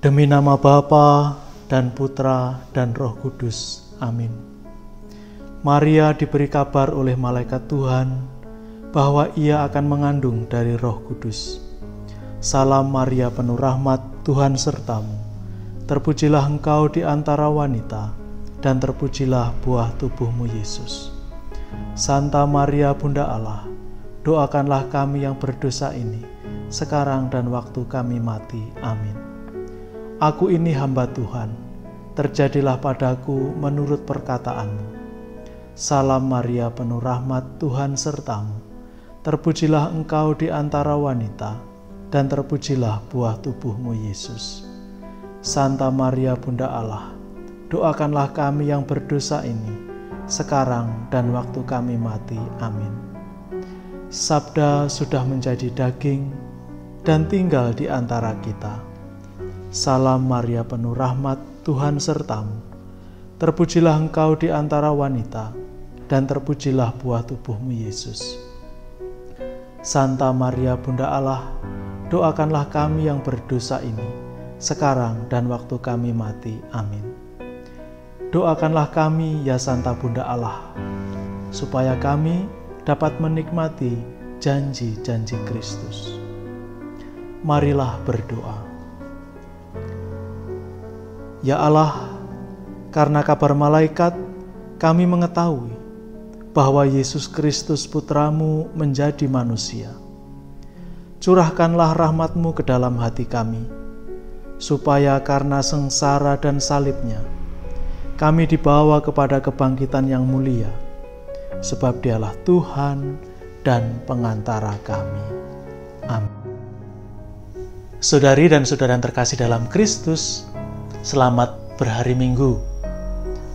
Demi nama Bapa dan Putra dan Roh Kudus. Amin. Maria diberi kabar oleh malaikat Tuhan bahwa ia akan mengandung dari Roh Kudus. Salam Maria, penuh rahmat, Tuhan sertamu. Terpujilah engkau di antara wanita, dan terpujilah buah tubuhmu Yesus. Santa Maria, Bunda Allah, doakanlah kami yang berdosa ini, sekarang dan waktu kami mati. Amin. Aku ini hamba Tuhan, terjadilah padaku menurut perkataanmu. Salam Maria, penuh rahmat, Tuhan sertamu. Terpujilah engkau di antara wanita, dan terpujilah buah tubuhmu Yesus. Santa Maria, Bunda Allah, doakanlah kami yang berdosa ini, sekarang dan waktu kami mati. Amin. Sabda sudah menjadi daging dan tinggal di antara kita. Salam Maria, penuh rahmat, Tuhan sertamu. Terpujilah engkau di antara wanita, dan terpujilah buah tubuhmu Yesus. Santa Maria, Bunda Allah, doakanlah kami yang berdosa ini, sekarang dan waktu kami mati. Amin. Doakanlah kami, ya Santa Bunda Allah, supaya kami dapat menikmati janji-janji Kristus. Marilah berdoa. Ya Allah, karena kabar malaikat, kami mengetahui bahwa Yesus Kristus Putramu menjadi manusia. Curahkanlah rahmat-Mu ke dalam hati kami, supaya karena sengsara dan salibnya, kami dibawa kepada kebangkitan yang mulia, sebab Dialah Tuhan dan pengantara kami. Amin. Saudari dan saudara yang terkasih dalam Kristus, selamat berhari Minggu.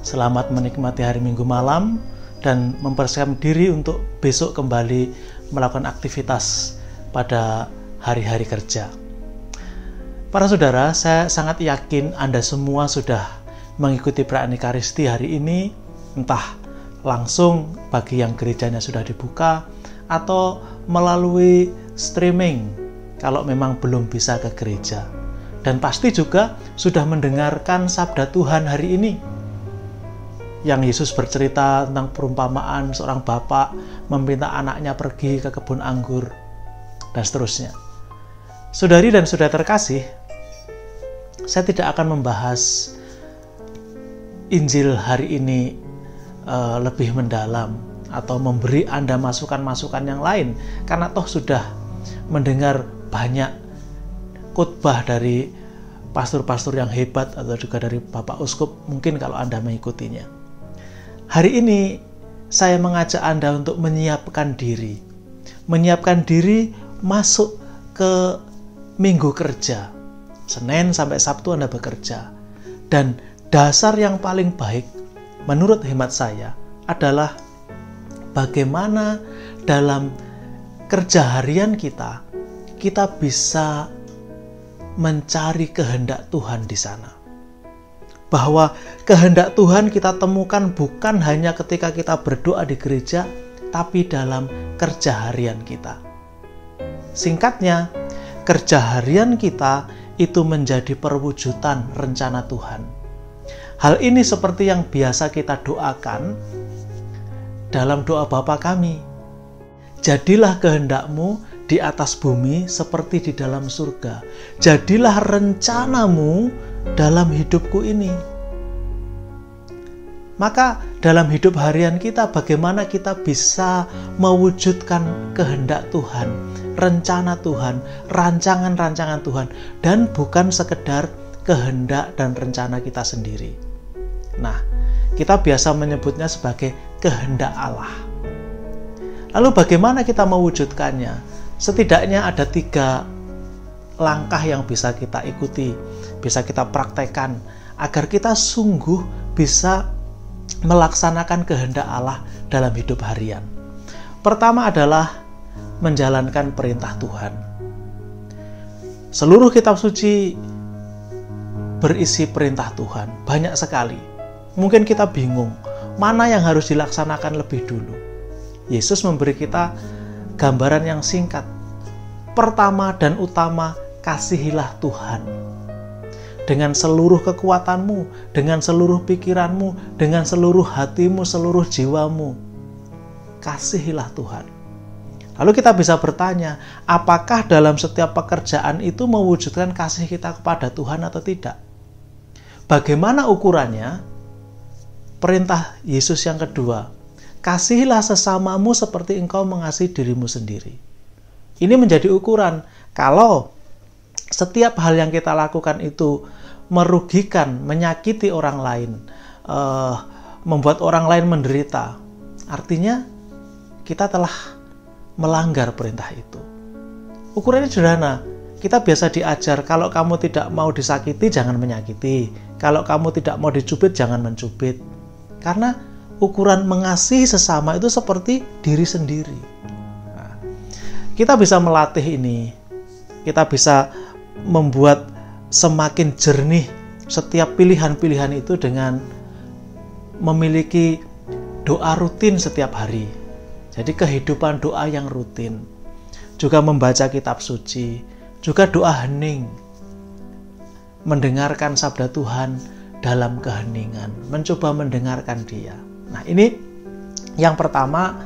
Selamat menikmati hari Minggu malam dan mempersiapkan diri untuk besok kembali melakukan aktivitas pada hari-hari kerja. Para saudara, saya sangat yakin Anda semua sudah mengikuti perayaan Ekaristi hari ini, entah langsung bagi yang gerejanya sudah dibuka atau melalui streaming kalau memang belum bisa ke gereja. Dan pasti juga sudah mendengarkan sabda Tuhan hari ini, yang Yesus bercerita tentang perumpamaan seorang bapak meminta anaknya pergi ke kebun anggur, dan seterusnya. Saudari dan saudara terkasih, saya tidak akan membahas Injil hari ini lebih mendalam atau memberi Anda masukan-masukan yang lain, karena toh sudah mendengar banyak khotbah dari pastor-pastor yang hebat atau juga dari Bapak Uskup, mungkin kalau Anda mengikutinya. Hari ini saya mengajak Anda untuk menyiapkan diri masuk ke minggu kerja. Senin sampai Sabtu Anda bekerja. Dan dasar yang paling baik menurut hemat saya adalah bagaimana dalam kerja harian kita bisa mencari kehendak Tuhan di sana. Bahwa kehendak Tuhan kita temukan bukan hanya ketika kita berdoa di gereja, tapi dalam kerja harian kita. Singkatnya, kerja harian kita itu menjadi perwujudan rencana Tuhan. Hal ini seperti yang biasa kita doakan dalam doa Bapa kami. Jadilah kehendak-Mu di atas bumi seperti di dalam surga. Jadilah rencanamu dalam hidupku ini. Maka dalam hidup harian kita, bagaimana kita bisa mewujudkan kehendak Tuhan, rencana Tuhan, rancangan-rancangan Tuhan, dan bukan sekedar kehendak dan rencana kita sendiri. Nah, kita biasa menyebutnya sebagai kehendak Allah. Lalu bagaimana kita mewujudkannya? Setidaknya ada 3 langkah yang bisa kita ikuti, bisa kita praktekkan, agar kita sungguh bisa melaksanakan kehendak Allah dalam hidup harian. Pertama adalah menjalankan perintah Tuhan. Seluruh kitab suci berisi perintah Tuhan, banyak sekali. Mungkin kita bingung, mana yang harus dilaksanakan lebih dulu. Yesus memberi kita gambaran yang singkat. Pertama dan utama, kasihilah Tuhan. dengan seluruh kekuatanmu, dengan seluruh pikiranmu, dengan seluruh hatimu, seluruh jiwamu. Kasihilah Tuhan. Lalu kita bisa bertanya, apakah dalam setiap pekerjaan itu mewujudkan kasih kita kepada Tuhan atau tidak? Bagaimana ukurannya? Perintah Yesus yang kedua, kasihilah sesamamu seperti engkau mengasihi dirimu sendiri. Ini menjadi ukuran. Kalau setiap hal yang kita lakukan itu merugikan, menyakiti orang lain, membuat orang lain menderita, artinya kita telah melanggar perintah itu. Ukurannya sederhana. Kita biasa diajar, kalau kamu tidak mau disakiti, jangan menyakiti. Kalau kamu tidak mau dicubit, jangan mencubit. Karena ukuran mengasihi sesama itu seperti diri sendiri. Nah, kita bisa melatih ini. Kita bisa membuat semakin jernih setiap pilihan-pilihan itu dengan memiliki doa rutin setiap hari. Jadi kehidupan doa yang rutin, juga membaca kitab suci, juga doa hening, mendengarkan sabda Tuhan dalam keheningan, mencoba mendengarkan Dia. Nah, ini yang pertama,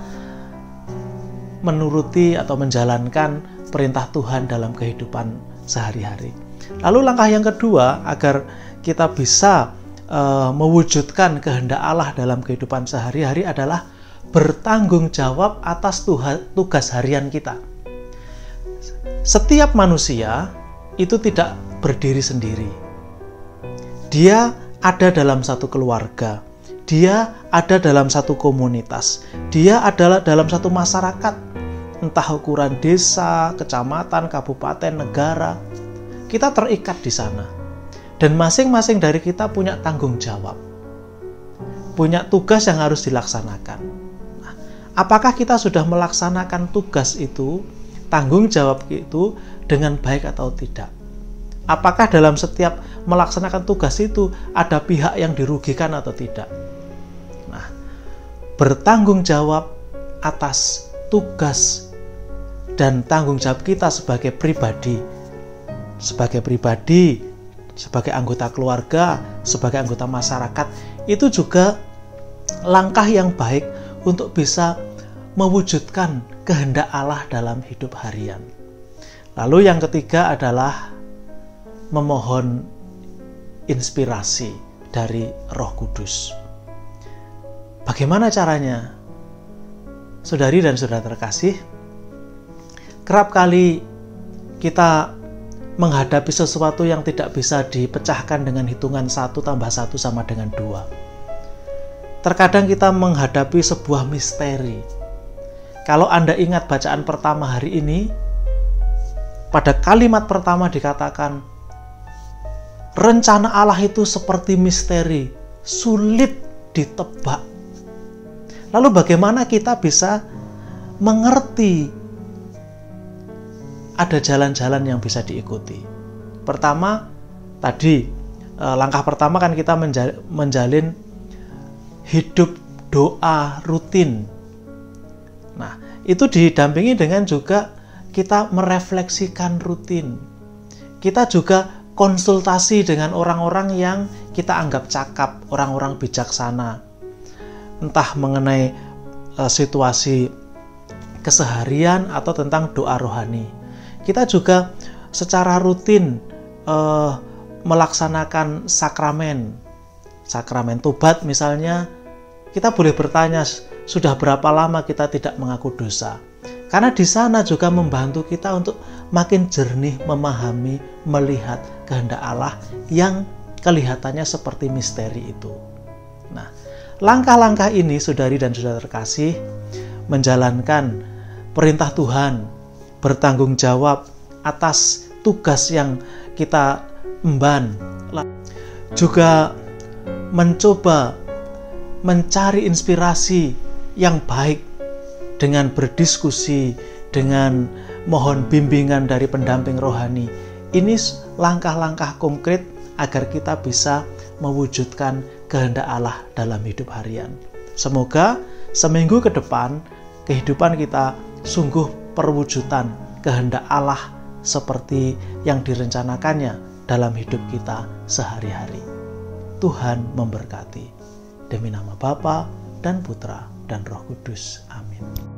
menuruti atau menjalankan perintah Tuhan dalam kehidupan sehari-hari. Lalu langkah yang kedua, agar kita bisa mewujudkan kehendak Allah dalam kehidupan sehari-hari adalah bertanggung jawab atas tugas harian kita. Setiap manusia itu tidak berdiri sendiri. Dia ada dalam satu keluarga, dia ada dalam satu komunitas, dia adalah dalam satu masyarakat, entah ukuran desa, kecamatan, kabupaten, negara. Kita terikat di sana. Dan masing-masing dari kita punya tanggung jawab, punya tugas yang harus dilaksanakan. Apakah kita sudah melaksanakan tugas itu, tanggung jawab itu dengan baik atau tidak? Apakah dalam setiap melaksanakan tugas itu ada pihak yang dirugikan atau tidak? Nah, bertanggung jawab atas tugas dan tanggung jawab kita sebagai pribadi, sebagai anggota keluarga, sebagai anggota masyarakat, itu juga langkah yang baik untuk bisa mewujudkan kehendak Allah dalam hidup harian. Lalu yang ketiga adalah memohon inspirasi dari Roh Kudus. Bagaimana caranya? Saudari dan saudara terkasih, kerap kali kita menghadapi sesuatu yang tidak bisa dipecahkan dengan hitungan 1 tambah 1 sama dengan 2. Terkadang kita menghadapi sebuah misteri. Kalau Anda ingat bacaan pertama hari ini, pada kalimat pertama dikatakan, rencana Allah itu seperti misteri, sulit ditebak. Lalu bagaimana kita bisa mengerti ada jalan-jalan yang bisa diikuti? Pertama, tadi langkah pertama kan kita menjalin hidup doa rutin. Nah, itu didampingi dengan juga kita merefleksikan rutin. Kita juga konsultasi dengan orang-orang yang kita anggap cakap, orang-orang bijaksana. Entah mengenai situasi keseharian atau tentang doa rohani. Kita juga secara rutin melaksanakan sakramen tobat misalnya. Kita boleh bertanya, sudah berapa lama kita tidak mengaku dosa? Karena di sana juga membantu kita untuk makin jernih memahami, melihat kehendak Allah yang kelihatannya seperti misteri itu. Nah, langkah-langkah ini, saudari dan saudara terkasih, menjalankan perintah Tuhan, bertanggung jawab atas tugas yang kita emban, juga mencoba mencari inspirasi yang baik dengan berdiskusi, dengan mohon bimbingan dari pendamping rohani. Ini langkah-langkah konkret agar kita bisa mewujudkan kehendak Allah dalam hidup harian. Semoga seminggu ke depan kehidupan kita sungguh perwujudan kehendak Allah seperti yang direncanakannya dalam hidup kita sehari-hari. Tuhan memberkati. Demi nama Bapa dan Putra dan Roh Kudus. Amin.